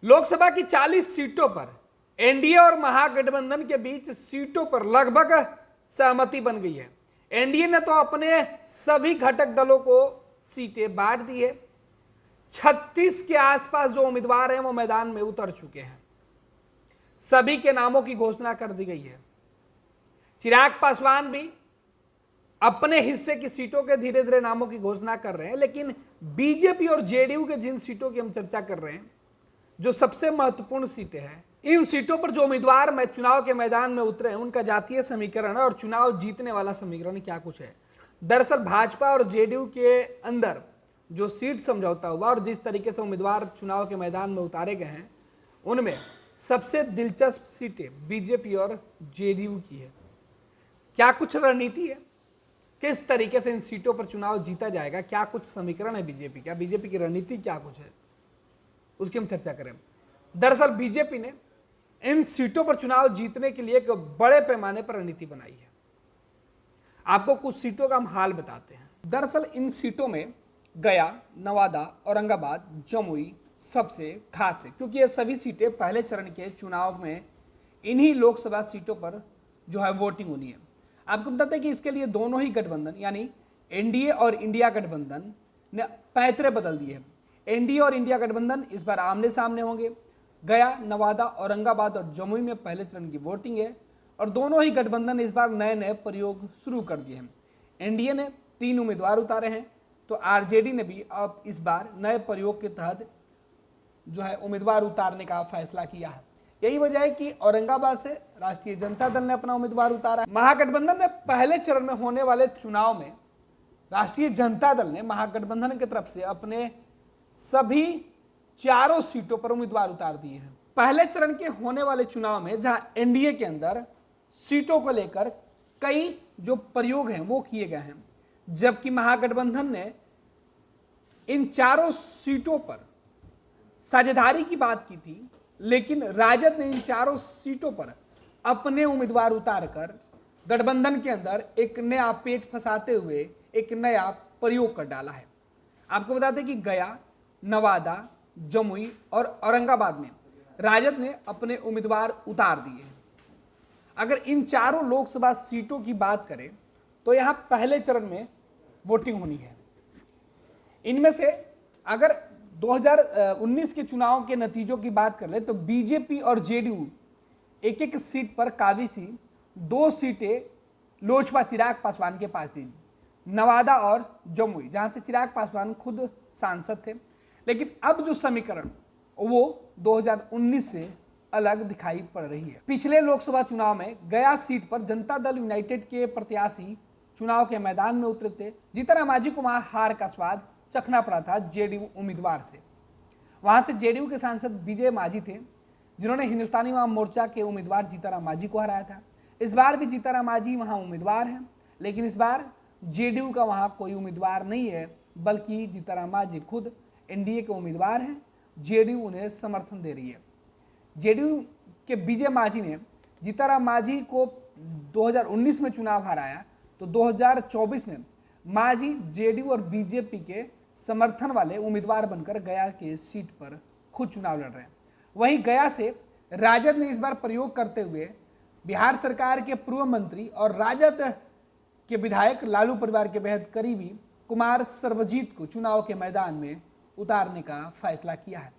लोकसभा की 40 सीटों पर एनडीए और महागठबंधन के बीच सीटों पर लगभग सहमति बन गई है। एनडीए ने तो अपने सभी घटक दलों को सीटें बांट दी है। 36 के आसपास जो उम्मीदवार हैं वो मैदान में उतर चुके हैं। सभी के नामों की घोषणा कर दी गई है। चिराग पासवान भी अपने हिस्से की सीटों के धीरे धीरे नामों की घोषणा कर रहे हैं, लेकिन बीजेपी और जेडीयू के जिन सीटों की हम चर्चा कर रहे हैं, जो सबसे महत्वपूर्ण सीटें हैं, इन सीटों पर जो उम्मीदवार में चुनाव के मैदान में उतरे हैं, उनका जातीय समीकरण और चुनाव जीतने वाला समीकरण क्या कुछ है। दरअसल भाजपा और जेडीयू के अंदर जो सीट समझौता हुआ और जिस तरीके से उम्मीदवार चुनाव के मैदान में उतारे गए हैं, उनमें सबसे दिलचस्प सीटें बीजेपी और जेडीयू की है। क्या कुछ रणनीति है, किस तरीके से इन सीटों पर चुनाव जीता जाएगा, क्या कुछ समीकरण है बीजेपी का, बीजेपी की रणनीति क्या कुछ है, उसकी हम चर्चा करें। दरअसल बीजेपी ने इन सीटों पर चुनाव जीतने के लिए एक बड़े पैमाने पर रणनीति बनाई है। आपको कुछ सीटों का हम हाल बताते हैं। दरअसल इन सीटों में गया, नवादा, औरंगाबाद, जमुई सबसे खास है, क्योंकि ये सभी सीटें पहले चरण के चुनाव में इन्हीं लोकसभा सीटों पर जो है वोटिंग होनी है। आपको बताते हैं कि इसके लिए दोनों ही गठबंधन यानी एनडीए और इंडिया गठबंधन ने पैतरे बदल दिए हैं। एनडीए और इंडिया गठबंधन इस बार आमने सामने होंगे। गया, नवादा, औरंगाबाद और जमुई में पहले चरण की वोटिंग है और दोनों ही गठबंधन इस बार नए नए प्रयोग शुरू कर दिए हैं। एनडीए ने 3 उम्मीदवार उतारे हैं, तो आरजेडी ने भी अब इस बार नए प्रयोग के तहत जो है उम्मीदवार उतारने का फैसला किया है। यही वजह है कि औरंगाबाद से राष्ट्रीय जनता दल ने अपना उम्मीदवार उतारा। महागठबंधन में पहले चरण में होने वाले चुनाव में राष्ट्रीय जनता दल ने महागठबंधन की तरफ से अपने सभी 4 सीटों पर उम्मीदवार उतार दिए हैं। पहले चरण के होने वाले चुनाव में जहां एनडीए के अंदर सीटों को लेकर कई जो प्रयोग हैं वो किए गए हैं, जबकि महागठबंधन ने इन 4 सीटों पर साझेदारी की बात की थी, लेकिन राजद ने इन 4 सीटों पर अपने उम्मीदवार उतारकर गठबंधन के अंदर एक नया पेच फंसाते हुए एक नया प्रयोग कर डाला है। आपको बता दें कि गया, नवादा, जमुई और औरंगाबाद में राजद ने अपने उम्मीदवार उतार दिए हैं। अगर इन 4 लोकसभा सीटों की बात करें तो यहां पहले चरण में वोटिंग होनी है। इनमें से अगर 2019 के चुनाव के नतीजों की बात कर ले तो बीजेपी और जेडीयू एक एक सीट पर काबिज थी। 2 सीटें लोजपा चिराग पासवान के पास थी, नवादा और जमुई, जहां से चिराग पासवान खुद सांसद थे। लेकिन अब जो समीकरण वो 2019 से अलग दिखाई पड़ रही है। पिछले लोकसभा चुनाव में गया सीट पर जनता दल यूनाइटेड के प्रत्याशी चुनाव के मैदान में उतरे थे। जीतनराम मांझी को वहां हार का स्वाद चखना पड़ा था जेडीयू उम्मीदवार से। वहां से जेडीयू के सांसद विजय मांझी थे, जिन्होंने हिंदुस्तानी आवाम मोर्चा के उम्मीदवार जीतनराम मांझी को हराया था। इस बार भी जीतनराम मांझी वहां उम्मीदवार हैं, लेकिन इस बार जेडीयू का वहां कोई उम्मीदवार नहीं है, बल्कि जीतनराम मांझी खुद एनडीए के उम्मीदवार हैं। जेडीयू उन्हें समर्थन दे रही है। जेडीयू के विजय मांझी ने जीतनराम मांझी को 2019 में चुनाव हराया, तो 2024 में मांझी जेडीयू और बीजेपी के समर्थन वाले उम्मीदवार बनकर गया के सीट पर खुद चुनाव लड़ रहे हैं। वहीं गया से राजद ने इस बार प्रयोग करते हुए बिहार सरकार के पूर्व मंत्री और राजद के विधायक लालू परिवार के बेहद करीबी कुमार सर्वजीत को चुनाव के मैदान में उतारने का फैसला किया है।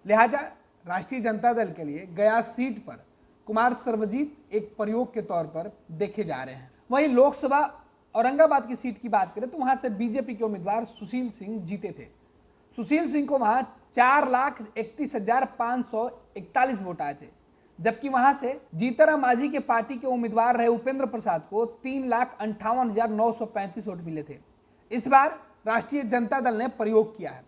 लिहाजा राष्ट्रीय जनता दल के लिए गया सीट पर कुमार सर्वजीत एक प्रयोग के तौर पर देखे जा रहे हैं। वहीं लोकसभा औरंगाबाद की सीट की बात करें तो वहां से बीजेपी के उम्मीदवार सुशील सिंह जीते थे। सुशील सिंह को वहां 4,31,541 वोट आए थे, जबकि वहां से जीतनराम मांझी के पार्टी के उम्मीदवार रहे उपेंद्र प्रसाद को 3,58,935 वोट मिले थे। इस बार राष्ट्रीय जनता दल ने प्रयोग किया है।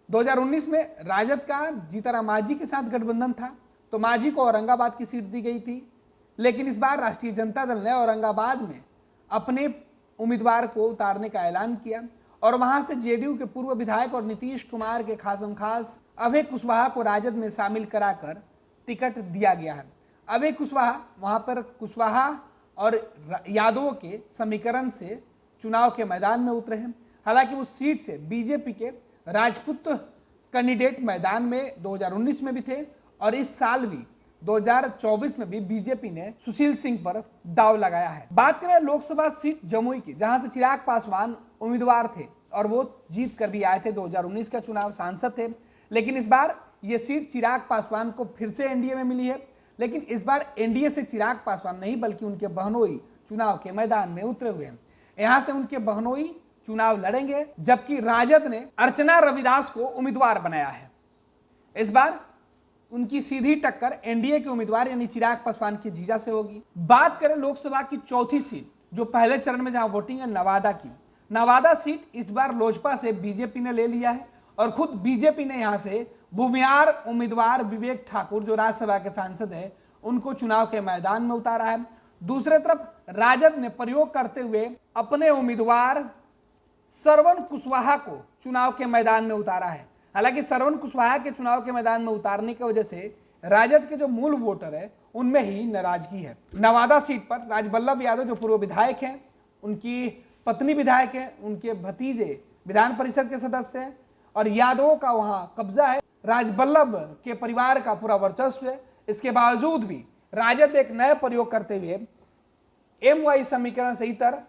2019 में राजद का जीतनराम मांझी के साथ गठबंधन था, तो मांझी को औरंगाबाद की सीट दी गई थी, लेकिन इस बार राष्ट्रीय जनता दल ने औरंगाबाद में अपने उम्मीदवार को उतारने का ऐलान किया और वहां से जेडीयू के पूर्व विधायक और नीतीश कुमार के खासमखास अभय कुशवाहा को राजद में शामिल कराकर टिकट दिया गया है। अभय कुशवाहा वहां पर कुशवाहा और यादवों के समीकरण से चुनाव के मैदान में उतरे हैं। हालांकि उस सीट से बीजेपी के राजपूत कैंडिडेट मैदान में 2019 में भी थे और इस साल भी 2024 में भी बीजेपी ने सुशील सिंह पर दाव लगाया है। बात करें लोकसभा सीट जमुई की, जहां से चिराग पासवान उम्मीदवार थे और वो जीत कर भी आए थे, 2019 का चुनाव सांसद थे। लेकिन इस बार ये सीट चिराग पासवान को फिर से एनडीए में मिली है। लेकिन इस बार एनडीए से चिराग पासवान नहीं बल्कि उनके बहनोई चुनाव के मैदान में उतरे हुए हैं। यहां से उनके बहनोई चुनाव लड़ेंगे, जबकि राजद ने अर्चना रविदास को उम्मीदवार बनाया है। इस बार उनकी सीधी टक्कर एनडीए के उम्मीदवार यानी चिराग पासवान की जीजा से होगी। बात करें लोकसभा की चौथी सीट जो पहले चरण में जहां वोटिंग है नवादा की, नवादा सीट इस बार लोजपा से बीजेपी ने ले लिया है और खुद बीजेपी ने यहां से भूमिहार उम्मीदवार विवेक ठाकुर जो राज्यसभा के सांसद हैं उनको चुनाव के मैदान में उतारा है। दूसरे तरफ राजद ने प्रयोग करते हुए अपने उम्मीदवार श्रवण कुशवाहा को चुनाव के मैदान में उतारा है। हालांकि श्रवण कुशवाहा के चुनाव के मैदान में उतारने की वजह से राजद के जो मूल वोटर है उनमें ही नाराजगी है। नवादा सीट पर राजबल्लभ यादव जो पूर्व विधायक हैं, उनकी पत्नी विधायक है, उनके भतीजे विधान परिषद के सदस्य हैं और यादवों का वहां कब्जा है। राजबल्लभ के परिवार का पूरा वर्चस्व है। इसके बावजूद भी राजद एक नए प्रयोग करते हुए MY समीकरण से इतर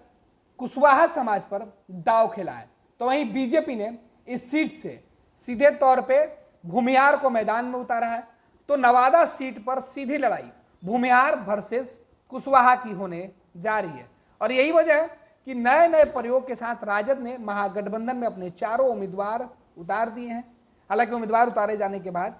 कुशवाहा समाज पर दाव खेला है। तो वहीं बीजेपी ने इस सीट से सीधे तौर पे भूमिहार को मैदान में उतारा है। तो नवादा सीट पर सीधी लड़ाई भूमिहार वर्सेस कुशवाहा की होने जा रही है और यही वजह है कि नए नए प्रयोग के साथ राजद ने महागठबंधन में अपने चारों उम्मीदवार उतार दिए हैं। हालांकि उम्मीदवार उतारे जाने के बाद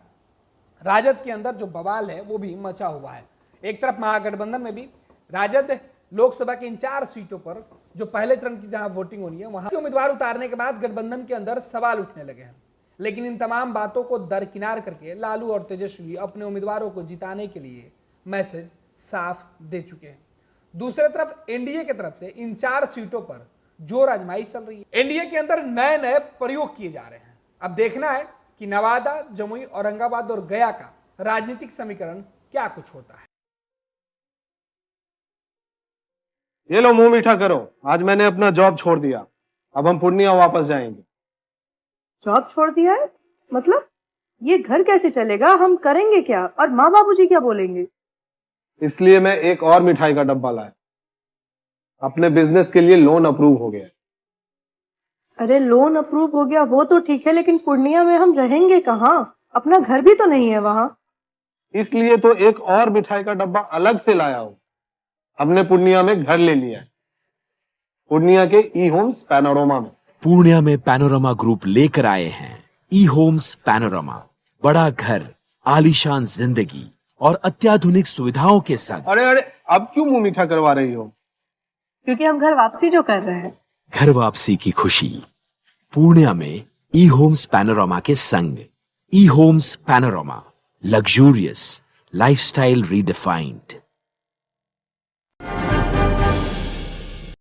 राजद के अंदर जो बवाल है वो भी मचा हुआ है। एक तरफ महागठबंधन में भी राजद लोकसभा की इन 4 सीटों पर जो पहले चरण की जहां वोटिंग होनी है वहां के उम्मीदवार उतारने के बाद गठबंधन के अंदर सवाल उठने लगे हैं। लेकिन इन तमाम बातों को दरकिनार करके लालू और तेजस्वी अपने उम्मीदवारों को जिताने के लिए मैसेज साफ दे चुके हैं। दूसरी तरफ एनडीए की तरफ से इन 4 सीटों पर जोर आजमाइश चल रही है। एनडीए के अंदर नए नए प्रयोग किए जा रहे हैं। अब देखना है कि नवादा, जमुई, औरंगाबाद और गया का राजनीतिक समीकरण क्या कुछ होता है। ये लो मुंह मीठा करो, आज मैंने अपना जॉब छोड़ दिया, अब हम पूर्णिया वापस जाएंगे। जॉब छोड़ दिया है? मतलब ये घर कैसे चलेगा? हम करेंगे क्या? और माँ बाबूजी क्या बोलेंगे? इसलिए मैं एक और मिठाई का डब्बा लाया। अपने बिजनेस के लिए लोन अप्रूव हो गया। अरे लोन अप्रूव हो गया वो तो ठीक है, लेकिन पूर्णिया में हम रहेंगे कहाँ? अपना घर भी तो नहीं है वहाँ। इसलिए तो एक और मिठाई का डब्बा अलग से लाया हूं। हमने पूर्णिया में घर ले लिया है, पूर्णिया के ई होम्स पैनोरमा में। पूर्णिया में पैनोरमा ग्रुप लेकर आए हैं ई होम्स पैनोरमा। बड़ा घर, आलीशान जिंदगी और अत्याधुनिक सुविधाओं के संग। अरे अब क्यों मुंह मीठा करवा रही हो? क्योंकि हम घर वापसी जो कर रहे हैं। घर वापसी की खुशी पूर्णिया में ई होम्स पैनोरमा के संग। ई homes panorama, luxurious lifestyle redefined.